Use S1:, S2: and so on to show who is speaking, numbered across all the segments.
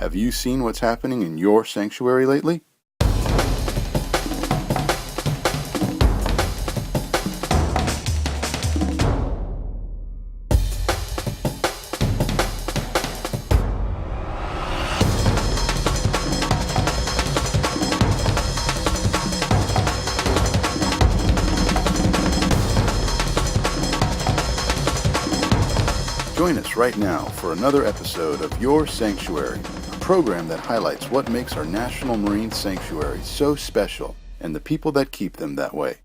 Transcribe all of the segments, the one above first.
S1: Have you seen what's happening in your sanctuary lately? Join us right now for another episode of Your Sanctuary, a program that highlights what makes our National Marine Sanctuary so special and the people that keep them that way.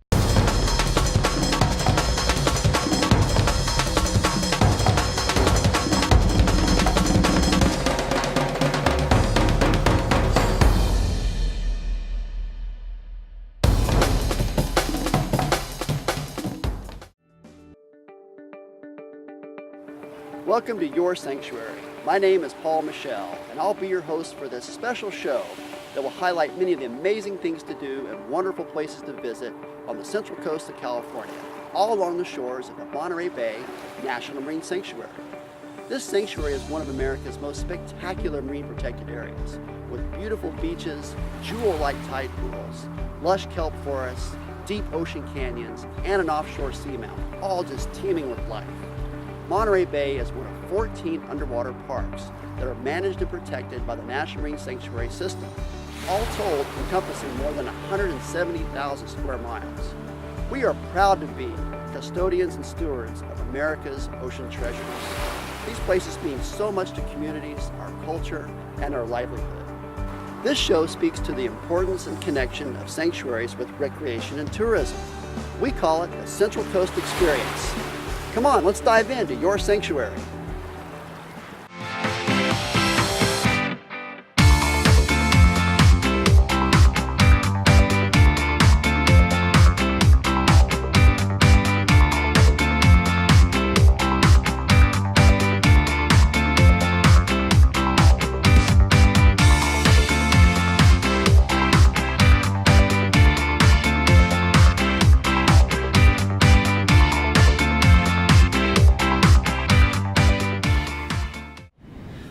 S2: Welcome to Your Sanctuary. My name is Paul Michelle, and I'll be your host for this special show that will highlight many of the amazing things to do and wonderful places to visit on the central coast of California, all along the shores of the Monterey Bay National Marine Sanctuary. This sanctuary is one of America's most spectacular marine protected areas, with beautiful beaches, jewel-like tide pools, lush kelp forests, deep ocean canyons, and an offshore seamount, all just teeming with life. Monterey Bay is one of 14 underwater parks that are managed and protected by the National Marine Sanctuary System, all told encompassing more than 170,000 square miles. We are proud to be custodians and stewards of America's ocean treasures. These places mean so much to communities, our culture, and our livelihood. This show speaks to the importance and connection of sanctuaries with recreation and tourism. We call it the Central Coast Experience. Come on, let's dive into Your Sanctuary.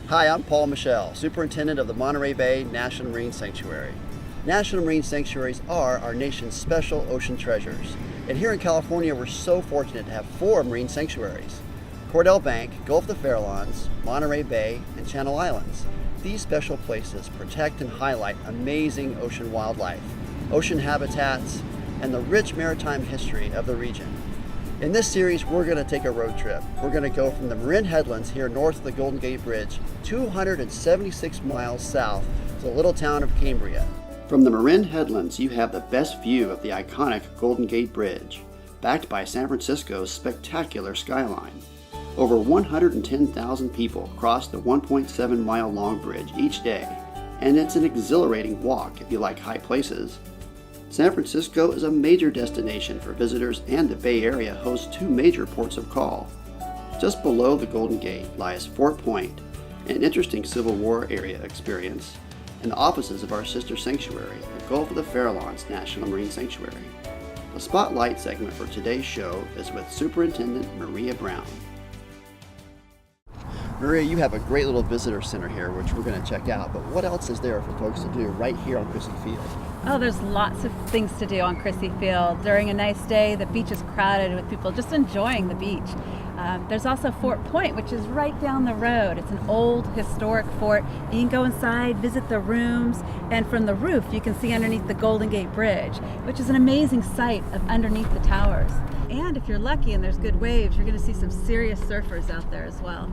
S2: Hi, I'm Paul Michelle, Superintendent of the Monterey Bay National Marine Sanctuary. National Marine Sanctuaries are our nation's special ocean treasures. And here in California, we're so fortunate to have 4 marine sanctuaries: Cordell Bank, Gulf of the Farallones, Monterey Bay, and Channel Islands. These special places protect and highlight amazing ocean wildlife, ocean habitats, and the rich maritime history of the region. In this series, we're going to take a road trip. We're going to go from the Marin Headlands here north of the Golden Gate Bridge, 276 miles south to the little town of Cambria. From the Marin Headlands, you have the best view of the iconic Golden Gate Bridge, backed by San Francisco's spectacular skyline. Over 110,000 people cross the 1.7-mile long bridge each day, and it's an exhilarating walk if you like high places. San Francisco is a major destination for visitors, and the Bay Area hosts 2 major ports of call. Just below the Golden Gate lies Fort Point, an interesting Civil War area experience, and the offices of our sister sanctuary, the Gulf of the Farallones National Marine Sanctuary. The spotlight segment for today's show is with Superintendent Maria Brown. Maria, you have a great little visitor center here, which we're going to check out, but what else is there for folks to do right here on Crissy Field?
S3: Oh, there's lots of things to do on Crissy Field. During a nice day, the beach is crowded with people just enjoying the beach. There's also Fort Point, which is right down the road. It's an old historic fort. You can go inside, visit the rooms, and from the roof you can see underneath the Golden Gate Bridge, which is an amazing sight of underneath the towers. And if you're lucky and there's good waves, you're going to see some serious surfers out there as well.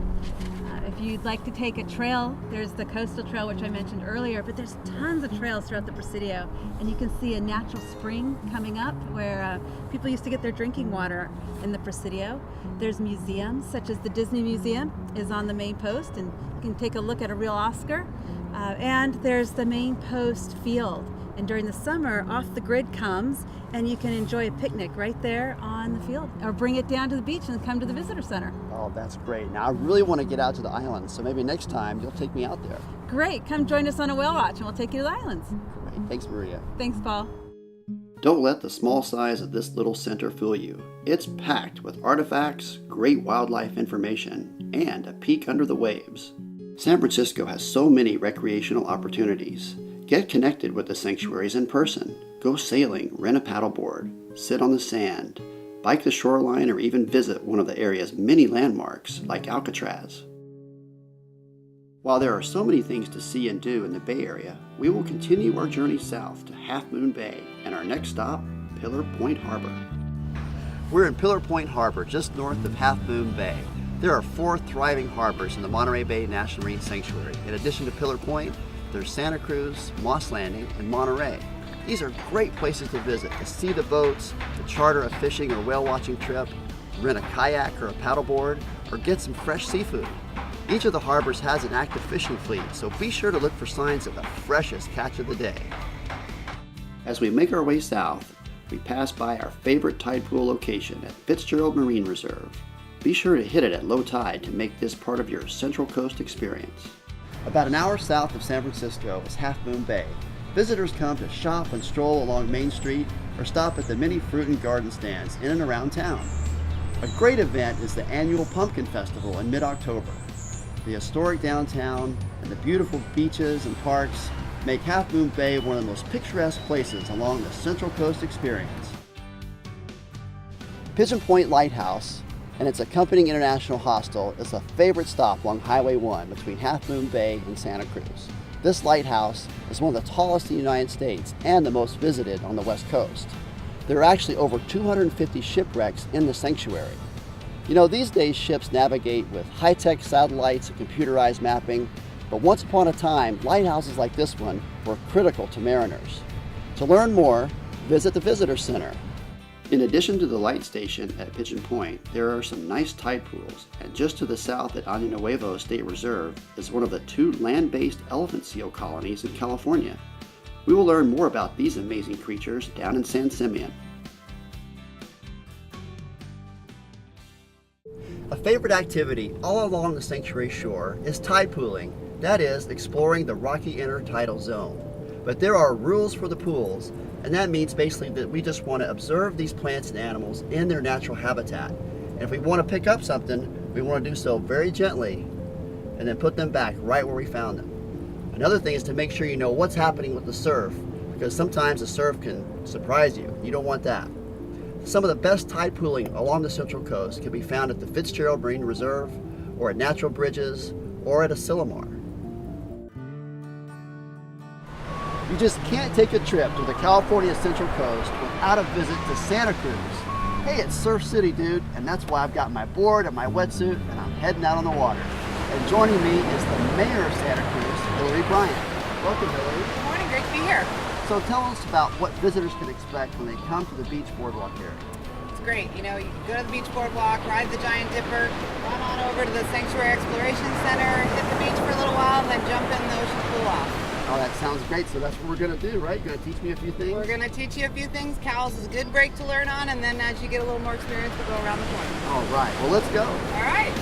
S3: If you'd like to take a trail, there's the coastal trail, which I mentioned earlier, but there's tons of trails throughout the Presidio, and you can see a natural spring coming up where people used to get their drinking water in the Presidio. There's museums, such as the Disney Museum is on the main post, and you can take a look at a real Oscar. And there's the main post field. And during the summer, Off the Grid comes, and you can enjoy a picnic right there on the field, or bring it down to the beach and come to the visitor center.
S2: Oh, that's great. Now, I really want to get out to the islands, so maybe next time you'll take me out there.
S3: Great. Come join us on a whale watch, and we'll take you to the islands.
S2: Great. Thanks, Maria.
S3: Thanks, Paul.
S2: Don't let the small size of this little center fool you. It's packed with artifacts, great wildlife information, and a peek under the waves. San Francisco has so many recreational opportunities. Get connected with the sanctuaries in person. Go sailing, rent a paddleboard, sit on the sand, bike the shoreline, or even visit one of the area's many landmarks like Alcatraz. While there are so many things to see and do in the Bay Area, we will continue our journey south to Half Moon Bay and our next stop, Pillar Point Harbor. We're in Pillar Point Harbor, just north of Half Moon Bay. There are 4 thriving harbors in the Monterey Bay National Marine Sanctuary. In addition to Pillar Point, there's Santa Cruz, Moss Landing, and Monterey. These are great places to visit, to see the boats, to charter a fishing or whale watching trip, rent a kayak or a paddleboard, or get some fresh seafood. Each of the harbors has an active fishing fleet, so be sure to look for signs of the freshest catch of the day. As we make our way south, we pass by our favorite tide pool location at Fitzgerald Marine Reserve. Be sure to hit it at low tide to make this part of your Central Coast experience. About an hour south of San Francisco is Half Moon Bay. Visitors come to shop and stroll along Main Street or stop at the many fruit and garden stands in and around town. A great event is the annual Pumpkin Festival in mid-October. The historic downtown and the beautiful beaches and parks make Half Moon Bay one of the most picturesque places along the Central Coast experience. Pigeon Point Lighthouse and its accompanying international hostel is a favorite stop along Highway 1 between Half Moon Bay and Santa Cruz. This lighthouse is one of the tallest in the United States and the most visited on the West Coast. There are actually over 250 shipwrecks in the sanctuary. You know, these days ships navigate with high-tech satellites and computerized mapping, but once upon a time, lighthouses like this one were critical to mariners. To learn more, visit the Visitor Center. In addition to the light station at Pigeon Point, there are some nice tide pools, and just to the south at Año Nuevo State Reserve is one of the 2 land-based elephant seal colonies in California. We will learn more about these amazing creatures down in San Simeon. A favorite activity all along the sanctuary shore is tide pooling, that is, exploring the rocky intertidal zone. But there are rules for the pools, and that means basically that we just want to observe these plants and animals in their natural habitat. And if we want to pick up something, we want to do so very gently and then put them back right where we found them. Another thing is to make sure you know what's happening with the surf, because sometimes the surf can surprise you. You don't want that. Some of the best tide pooling along the Central Coast can be found at the Fitzgerald Marine Reserve, or at Natural Bridges, or at Asilomar. You just can't take a trip to the California Central Coast without a visit to Santa Cruz. Hey, it's Surf City, dude, and that's why I've got my board and my wetsuit, and I'm heading out on the water. And joining me is the mayor of Santa Cruz, Hillary Bryant. Welcome, Hillary.
S4: Good morning, great to be here.
S2: So tell us about what visitors can expect when they come to the beach boardwalk area.
S4: It's great. You know, you can go to the beach boardwalk, ride the Giant Dipper, run on over to the Sanctuary Exploration Center, hit the beach for a little while, then jump in the ocean to cool off.
S2: Oh, that sounds great. So that's what we're going to do, right? You're going to teach me a few things?
S4: We're going to teach you a few things. Cowell's is a good break to learn on, and then as you get a little more experience, we'll go around the corner.
S2: All right. Well, let's go.
S4: All right.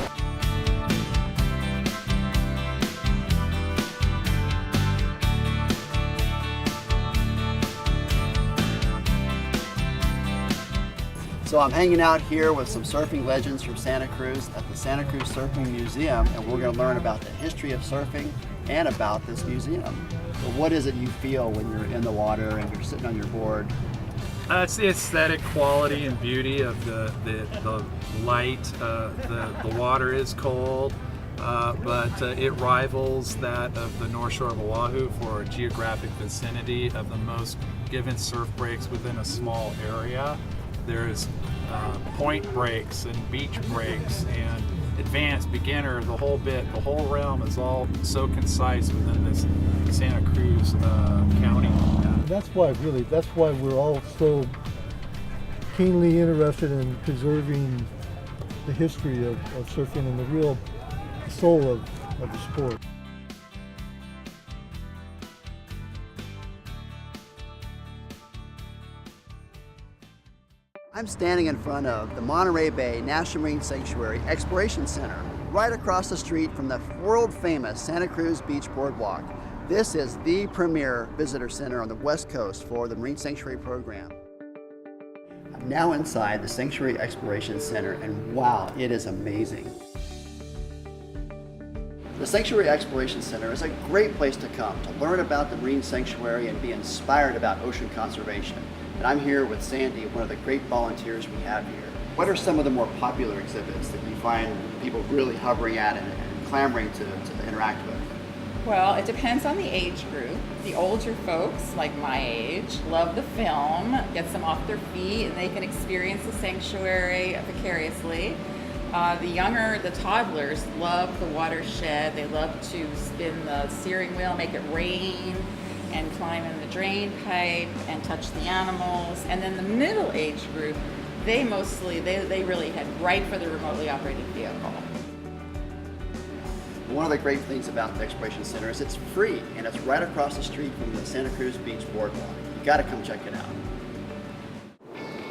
S2: So I'm hanging out here with some surfing legends from Santa Cruz at the Santa Cruz Surfing Museum, and we're going to learn about the history of surfing and about this museum. So what is it you feel when you're in the water and you're sitting on your board?
S5: It's the aesthetic quality and beauty of the light. The water is cold, but it rivals that of the North Shore of Oahu for geographic vicinity of the most given surf breaks within a small area. There's point breaks and beach breaks and advanced, beginner, the whole bit. The whole realm is all so concise within this Santa Cruz county.
S6: That's why we're all so keenly interested in preserving the history of surfing and the real soul of the sport.
S2: I'm standing in front of the Monterey Bay National Marine Sanctuary Exploration Center, right across the street from the world-famous Santa Cruz Beach Boardwalk. This is the premier visitor center on the West Coast for the Marine Sanctuary program. I'm now inside the Sanctuary Exploration Center, and wow, it is amazing. The Sanctuary Exploration Center is a great place to come to learn about the marine sanctuary and be inspired about ocean conservation. And I'm here with Sandy, one of the great volunteers we have here. What are some of the more popular exhibits that you find people really hovering at and clamoring to interact with?
S7: Well, it depends on the age group. The older folks, like my age, love the film, gets them off their feet, and they can experience the sanctuary vicariously. The younger, the toddlers, love the watershed. They love to spin the steering wheel, make it rain, and climb in the drain pipe and touch the animals. And then the middle age group, they really head right for the remotely operated vehicle.
S2: One of the great things about the Exploration Center is it's free, and it's right across the street from the Santa Cruz Beach Boardwalk. You gotta come check it out.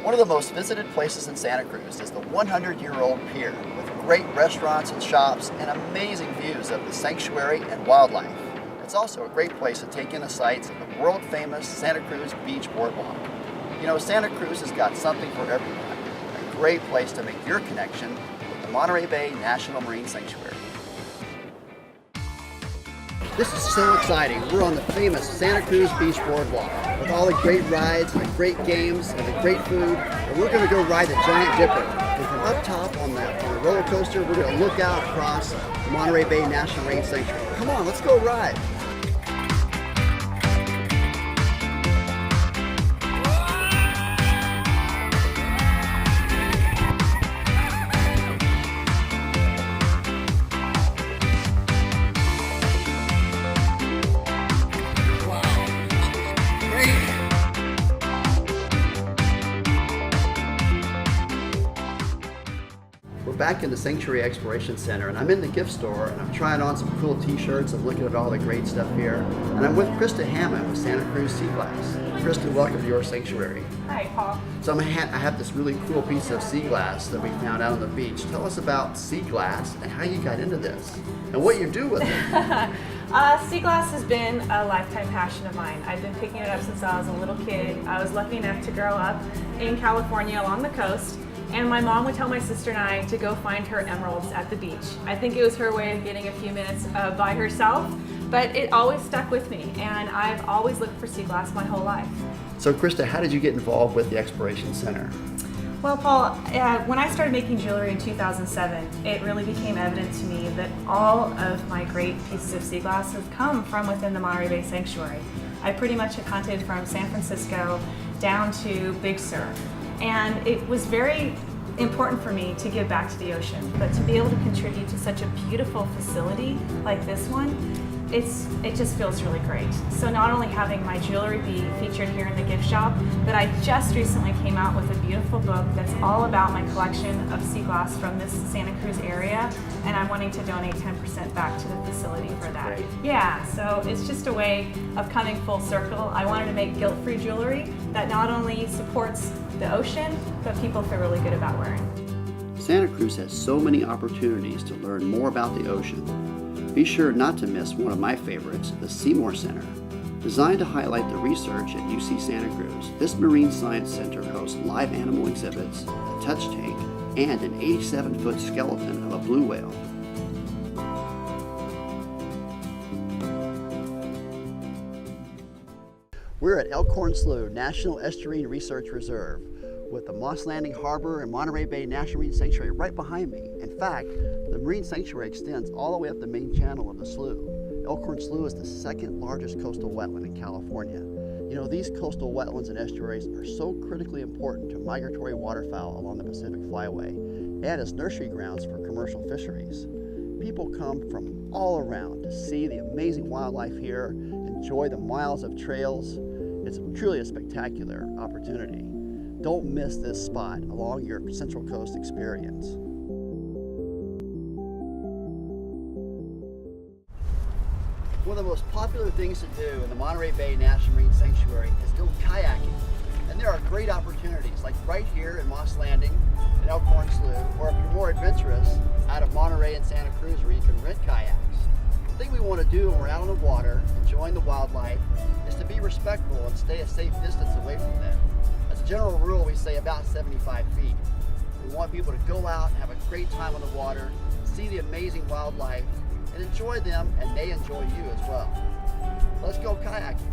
S2: One of the most visited places in Santa Cruz is the 100-year-old pier with great restaurants and shops and amazing views of the sanctuary and wildlife. It's also a great place to take in the sights of the world-famous Santa Cruz Beach Boardwalk. You know, Santa Cruz has got something for everyone. A great place to make your connection with the Monterey Bay National Marine Sanctuary. This is so exciting. We're on the famous Santa Cruz Beach Boardwalk with all the great rides, the great games, and the great food. And we're going to go ride the Giant Dipper. And from up top on the roller coaster, we're going to look out across the Monterey Bay National Marine Sanctuary. Come on, let's go ride. Back in the Sanctuary Exploration Center, and I'm in the gift store, and I'm trying on some cool t-shirts and looking at all the great stuff here. And I'm with Krista Hammond with Santa Cruz Sea Glass. Krista, welcome to your sanctuary.
S8: Hi, Paul.
S2: So I have this really cool piece of sea glass that we found out on the beach. Tell us about sea glass and how you got into this and what you do with it.
S8: Sea glass has been a lifetime passion of mine. I've been picking it up since I was a little kid. I was lucky enough to grow up in California along the coast. And my mom would tell my sister and I to go find her emeralds at the beach. I think it was her way of getting a few minutes by herself, but it always stuck with me, and I've always looked for sea glass my whole life.
S2: So Krista, how did you get involved with the Exploration Center?
S8: Well, Paul, when I started making jewelry in 2007, it really became evident to me that all of my great pieces of sea glass have come from within the Monterey Bay Sanctuary. I pretty much have hunted from San Francisco down to Big Sur. And it was very important for me to give back to the ocean, but to be able to contribute to such a beautiful facility like this one, it just feels really great. So not only having my jewelry be featured here in the gift shop, but I just recently came out with a beautiful book that's all about my collection of sea glass from this Santa Cruz area, and I'm wanting to donate 10% back to the facility for that.
S2: Great.
S8: Yeah, so it's just a way of coming full circle. I wanted to make guilt-free jewelry that not only supports the ocean, but people feel really good about wearing.
S2: Santa Cruz has so many opportunities to learn more about the ocean. Be sure not to miss one of my favorites, the Seymour Center. Designed to highlight the research at UC Santa Cruz, this Marine Science Center hosts live animal exhibits, a touch tank, and an 87-foot skeleton of a blue whale. We're at Elkhorn Slough National Estuarine Research Reserve with the Moss Landing Harbor and Monterey Bay National Marine Sanctuary right behind me. In fact, the Marine Sanctuary extends all the way up the main channel of the slough. Elkhorn Slough is the second largest coastal wetland in California. You know, these coastal wetlands and estuaries are so critically important to migratory waterfowl along the Pacific Flyway and as nursery grounds for commercial fisheries. People come from all around to see the amazing wildlife here, enjoy the miles of trails. It's truly a spectacular opportunity. Don't miss this spot along your Central Coast experience. One of the most popular things to do in the Monterey Bay National Marine Sanctuary is go kayaking. And there are great opportunities, like right here in Moss Landing and Elkhorn Slough, or if you're more adventurous, out of Monterey and Santa Cruz, where you can rent kayaks. The thing we want to do when we're out on the water, enjoying the wildlife, is to be respectful and stay a safe distance away from them. As a general rule, we say about 75 feet. We want people to go out and have a great time on the water, see the amazing wildlife, and and enjoy them, and they enjoy you as well. Let's go kayaking.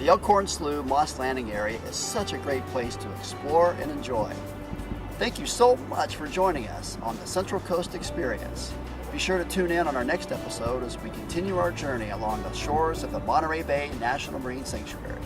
S2: The Elkhorn Slough Moss Landing area is such a great place to explore and enjoy. Thank you so much for joining us on the Central Coast Experience. Be sure to tune in on our next episode as we continue our journey along the shores of the Monterey Bay National Marine Sanctuary.